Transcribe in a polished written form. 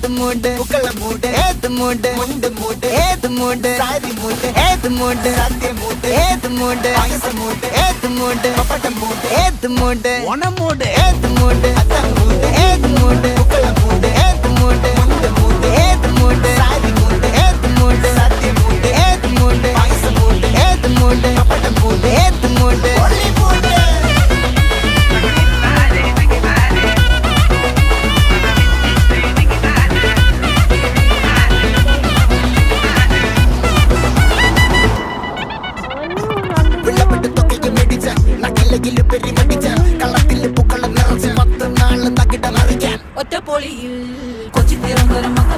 ഏത് മൂട് ഉക്കള മൂട് ഏത് മൂട് മുണ്ട് മൂട് ഏത് മൂട് സാരി മൂട് ഏത് മൂട് സത്യ മൂട് ഏത് മൂട് പായസ മൂട് ഏത് മൂട് പപ്പട മൂട് ഏത് മൂട് ഓണ മൂട് ഏത് മൂട് അത്ത മൂട് ഏത് മൂട് ഉക്കള മൂട് ഏത് മൂട് മുണ്ട് മൂട് ഏത് മൂട് സാരി മൂട് ഏത് മൂട് സത്യ മൂട് ഏത് മൂട് പായസ മൂട് ഏത് മൂട് പപ്പട മൂട് ഏത് മൂട് ഒളി മൂട് ഒറ്റപ്പൊളിയിൽ കൊച്ചി തിരുവനന്തപുരം